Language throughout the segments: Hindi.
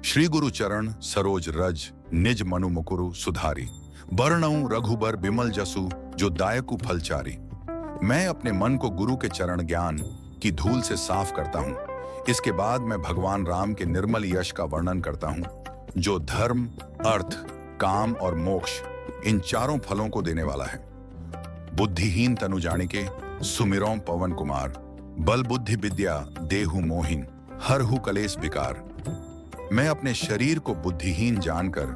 श्री गुरु चरण सरोज रज निज मनु मुकुरु सुधारी, बरनऊं रघुबर बिमल जसु जो दायकु फलचारी। मैं अपने मन को गुरु के चरण ज्ञान की धूल से साफ करता हूँ। इसके बाद मैं भगवान राम के निर्मल यश का वर्णन करता हूँ, जो धर्म, अर्थ, काम और मोक्ष इन चारों फलों को देने वाला है। बुद्धिहीन तनु जानिके सुमिरौं पवन कुमार, बल बुद्धि विद्या देहु मोहिन, हरहु कलेस विकार। मैं अपने शरीर को बुद्धिहीन जानकर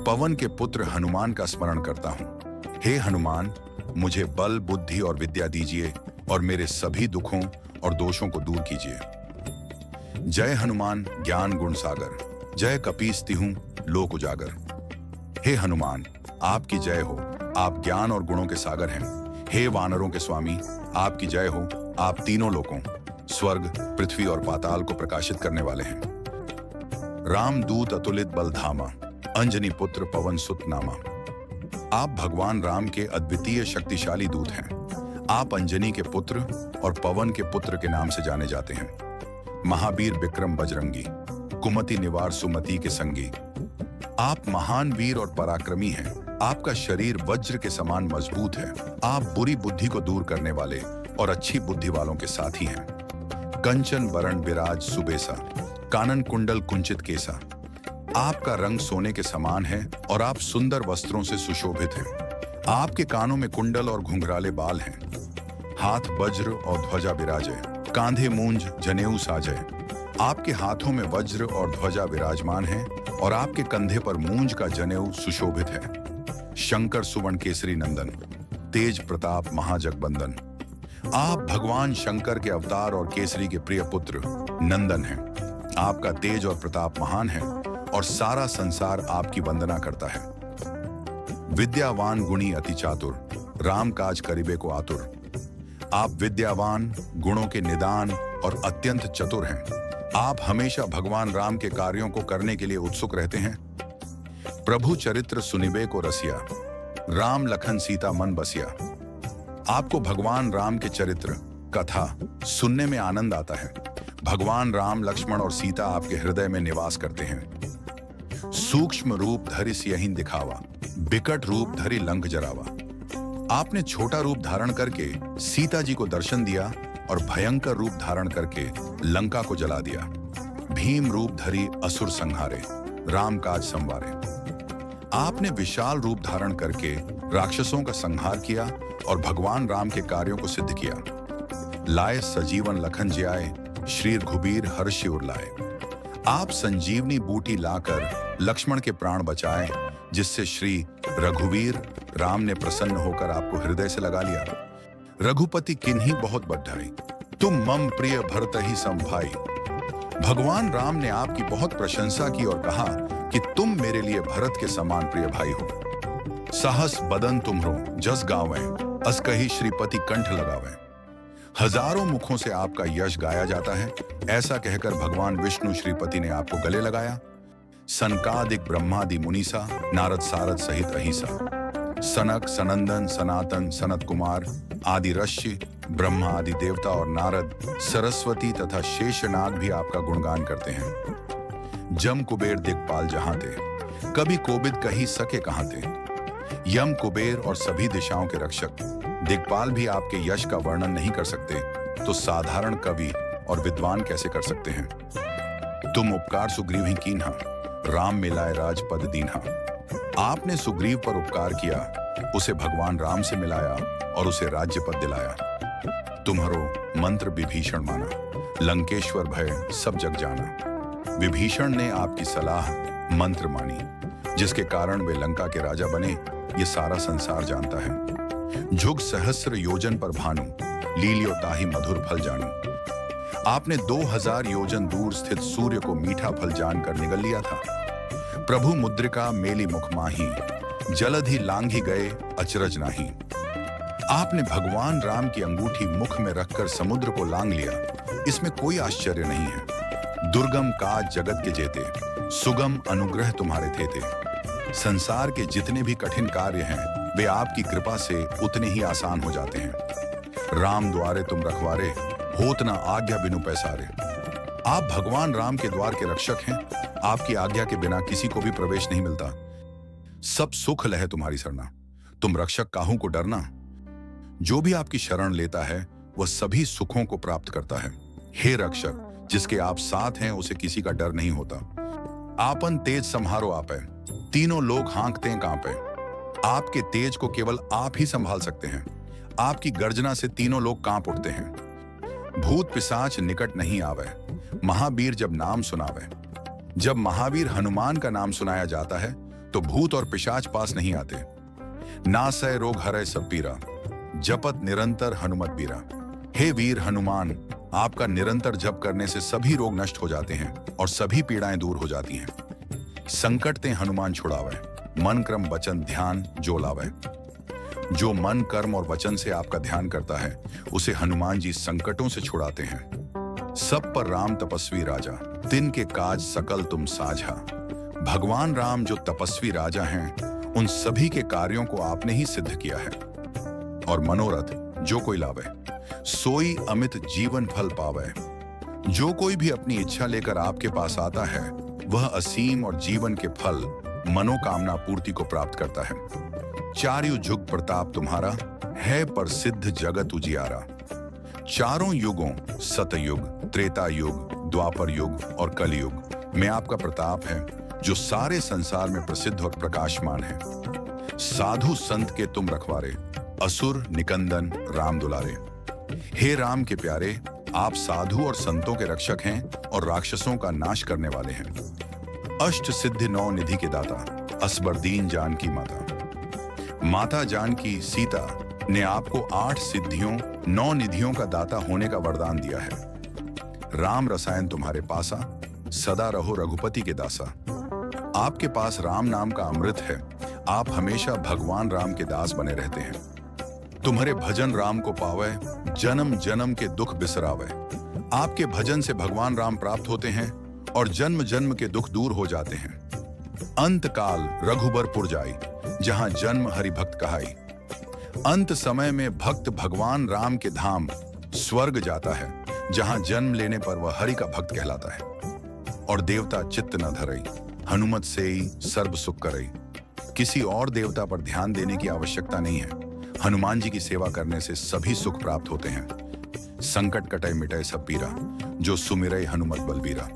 पवन के पुत्र हनुमान का स्मरण करता हूँ। हे हनुमान, मुझे बल, बुद्धि और विद्या दीजिए और मेरे सभी दुखों और दोषों को दूर कीजिए। जय हनुमान ज्ञान गुण सागर, जय कपीस तिहूं लोक उजागर। हे हनुमान, आपकी जय हो, आप ज्ञान और गुणों के सागर हैं। हे वानरों के स्वामी, आपकी जय हो, आप तीनों लोकों स्वर्ग, पृथ्वी और पाताल को प्रकाशित करने वाले हैं। राम दूत अतुलित बल धामा, अंजनी पुत्र पवन सुत नामा। आप भगवान राम के अद्वितीय शक्तिशाली दूत हैं। आप अंजनी के पुत्र और पवन के पुत्र के नाम से जाने जाते हैं। महावीर विक्रम बजरंगी, कुमति निवार सुमति के संगी। आप महान वीर और पराक्रमी हैं। आपका शरीर वज्र के समान मजबूत है। आप बुरी बुद्धि को दूर करने वाले और अच्छी बुद्धि वालों के साथी हैं। कंचन वरण विराज सुबेसा, कानन कुंडल कुंचित केसा। आपका रंग सोने के समान है और आप सुंदर वस्त्रों से सुशोभित हैं। आपके कानों में कुंडल और घुंघराले बाल हैं। हाथ वज्र और ध्वजा विराजय, कांधे मूंज जनेऊ साजय। आपके हाथों में वज्र और ध्वजा विराजमान है और आपके कंधे पर मूंज का जनेऊ सुशोभित है। शंकर सुवर्ण केसरी नंदन, तेज प्रताप महाजगबंदन। आप भगवान शंकर के अवतार और केसरी के प्रिय पुत्र नंदन हैं। आपका तेज और प्रताप महान है और सारा संसार आपकी वंदना करता है। विद्यावान गुणी अति चातुर, राम काज करिबे को आतुर। आप विद्यावान, गुणों के निदान और अत्यंत चतुर हैं। आप हमेशा भगवान राम के कार्यों को करने के लिए उत्सुक रहते हैं। प्रभु चरित्र सुनिबे को रसिया, राम लखन सीता मन बसिया। आपको भगवान राम के चरित्र कथा सुनने में आनंद आता है। भगवान राम, लक्ष्मण और सीता आपके हृदय में निवास करते हैं। सूक्ष्म रूप धरि सियहिं दिखावा, बिकट रूप धरि लंक जरावा। आपने छोटा रूप धारण करके सीता जी को दर्शन दिया और भयंकर रूप धारण करके लंका को जला दिया। भीम रूप धरि असुर संहारे, राम काज संवारे। आपने विशाल रूप धारण करके राक्षसों का संहार किया और भगवान राम के कार्यों को सिद्ध किया। लाए सजीवन लखन जियाए, श्री रघुबीर हर्षि उरलाए। आप संजीवनी बूटी लाकर लक्ष्मण के प्राण बचाए, जिससे श्री रघुवीर राम ने प्रसन्न होकर आपको हृदय से लगा लिया। रघुपति किन्हीं बहुत बढ़ाई, तुम मम प्रिय भरत ही सम भाई। भगवान राम ने आपकी बहुत प्रशंसा की और कहा कि तुम मेरे लिए भरत के समान प्रिय भाई हो। सहस बदन तुम्हरो जस गावें, अस कही श्रीपति कंठ लगावें। हजारों मुखों से आपका यश गाया जाता है। ऐसा कहकर भगवान विष्णु श्रीपति ने आपको गले लगाया। सनकादिक ब्रह्मादि मुनीसा, नारद सारद सहित अहिसा। सनक, सनंदन, सनातन, सनत कुमार आदि ऋषि, ब्रह्मा आदि देवता और नारद, सरस्वती तथा शेषनाग भी आपका गुणगान करते हैं। जम कुबेर दिक्पाल जहां थे, कभी कोबिद कही सके कहां थे। यम, कुबेर और सभी दिशाओं के रक्षक दिक्पाल भी आपके यश का वर्णन नहीं कर सकते, तो साधारण कवि और विद्वान कैसे कर सकते हैं। तुम उपकार सुग्रीव ही कीन्हा, राम मिलाए राजपद दीन्हा। आपने सुग्रीव पर उपकार किया, उसे भगवान राम से मिलाया और उसे राज्य पद दिलाया। तुम्हारो मंत्र विभीषण माना, लंकेश्वर भय सब जग जाना। विभीषण ने आपकी सलाह मंत्र मानी, जिसके कारण वे लंका के राजा बने, ये सारा संसार जानता है। झुग सहस्र योजन पर भानु, लीलियो ताहि मधुर फल जानू। आपने 2000 योजन दूर स्थित सूर्य को मीठा फल जानकर निगल लिया था। प्रभु मुद्रिका मेली मुख माही, जलधि लांघी गए अचरज नाही। आपने भगवान राम की अंगूठी मुख में रखकर समुद्र को लांघ लिया, इसमें कोई आश्चर्य नहीं है। दुर्गम काज जगत के जेते, सुगम अनुग्रह तुम्हारे थे। संसार के जितने भी कठिन कार्य हैं, वे आपकी कृपा से उतने ही आसान हो जाते हैं। राम द्वारे तुम रखवारे, होत न आज्ञा बिनु पैसारे। आप भगवान राम के द्वार के रक्षक हैं। आपकी आज्ञा के बिना किसी को भी प्रवेश नहीं मिलता। सब सुख लहे तुम्हारी सरना, तुम रक्षक काहू को डरना। जो भी आपकी शरण लेता है वह सभी सुखों को प्राप्त करता है। हे रक्षक, जिसके आप साथ हैं उसे किसी का डर नहीं होता। आपन तेज संहारो आपे, तीनों लोग हाँकते कांपे। आपके तेज को केवल आप ही संभाल सकते हैं। आपकी गर्जना से तीनों लोग कांप उठते हैं। भूत पिशाच निकट नहीं आवे, महावीर जब नाम सुनावे। जब महावीर हनुमान का नाम सुनाया जाता है तो भूत और पिशाच पास नहीं आते। नासय रोग हरय सब पीरा, जपत निरंतर हनुमत बीरा। हे वीर हनुमान, आपका निरंतर जप करने से सभी रोग नष्ट हो जाते हैं और सभी पीड़ाएं दूर हो जाती हैं। संकट ते हनुमान छुड़ावे, मन क्रम वचन ध्यान जो लावे। जो मन कर्म और वचन से आपका ध्यान करता है उसे हनुमान जी संकटों से छुड़ाते हैं। सब पर राम तपस्वी राजा, तिन के काज सकल तुम साझा। भगवान राम जो तपस्वी राजा हैं, उन सभी के कार्यों को आपने ही सिद्ध किया है। और मनोरथ जो कोई लावे, सोई अमित जीवन फल पावे। जो कोई भी अपनी इच्छा लेकर आपके पास आता है वह असीम और जीवन के फल मनोकामना पूर्ति को प्राप्त करता है। चारयु जुग प्रताप तुम्हारा, है प्रसिद्ध जगत उजियारा। चारों युगों सतयुग, त्रेता युग, द्वापर युग और कलयुग में आपका प्रताप है जो सारे संसार में प्रसिद्ध और प्रकाशमान है। साधु संत के तुम रखवारे, असुर निकंदन राम दुलारे। हे राम के प्यारे, आप साधु और संतों के रक्षक हैं और राक्षसों का नाश करने वाले हैं। अष्ट सिद्धि नौ निधि के दाता, असबरदीन जानकी माता। माता जानकी सीता ने आपको 8 सिद्धियों 9 निधियों का दाता होने का वरदान दिया है। राम रसायन तुम्हारे पासा, सदा रहो रघुपति के दासा। आपके पास राम नाम का अमृत है, आप हमेशा भगवान राम के दास बने रहते हैं। तुम्हारे भजन राम को पावे, जन्म जन्म के दुख बिसरावे। आपके भजन से भगवान राम प्राप्त होते हैं और जन्म जन्म के दुख दूर हो जाते हैं। अंत काल रघुबरपुर जाई, जहां जन्म हरि भक्त कहाई। अंत समय में भक्त भगवान राम के धाम स्वर्ग जाता है, जहां जन्म लेने पर वह हरि का भक्त कहलाता है। और देवता चित्त न धरई, हनुमत से ही सर्व सुख करई। किसी और देवता पर ध्यान देने की आवश्यकता नहीं है। हनुमान जी की सेवा करने से सभी सुख प्राप्त होते हैं। संकट कटय मिटय सब पीरा, जो सुमिरय हनुमत बलबीरा।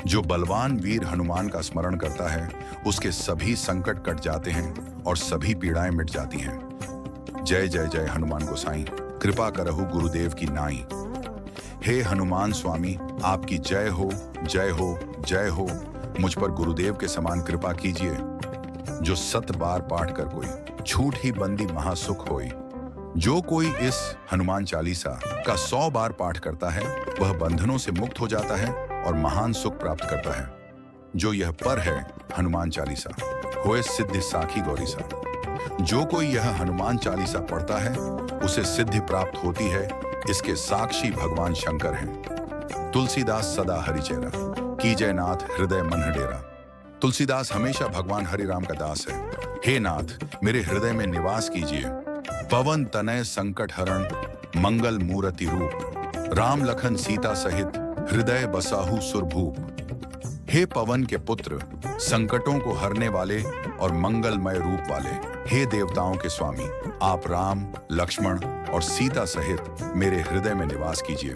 जो बलवान वीर हनुमान का स्मरण करता है उसके सभी संकट कट जाते हैं और सभी पीड़ाएं मिट जाती हैं। जय जय जय हनुमान गोसाई, कृपा करहु गुरुदेव की नाई। हे हनुमान स्वामी, आपकी जय हो जय हो जय हो। मुझ पर गुरुदेव के समान कृपा कीजिए। जो 7 बार पाठ कर कोई, छूट ही बंदी महासुख होई। जो कोई इस हनुमान चालीसा का 100 बार पाठ करता है वह बंधनों से मुक्त हो जाता है और महान सुख प्राप्त करता है। जो यह पर है हनुमान चालीसा, होए सिद्धि साखी गौरीसा। जो कोई यह हनुमान चालीसा पढ़ता है उसे सिद्धि प्राप्त होती है, इसके साक्षी भगवान शंकर हैं। तुलसीदास सदा हरिचेरा, कीजय नाथ हृदय मन डेरा। तुलसीदास हमेशा भगवान हरि राम का दास है। हे नाथ, मेरे हृदय में निवास कीजिए। पवन तनय संकट हरण, मंगल मूर्ति रूप। राम लखन सीता सहित, हृदय बसाहु सुरभूप। हे पवन के पुत्र, संकटों को हरने वाले और मंगलमय रूप वाले, हे देवताओं के स्वामी, आप राम लक्ष्मण और सीता सहित मेरे हृदय में निवास कीजिए।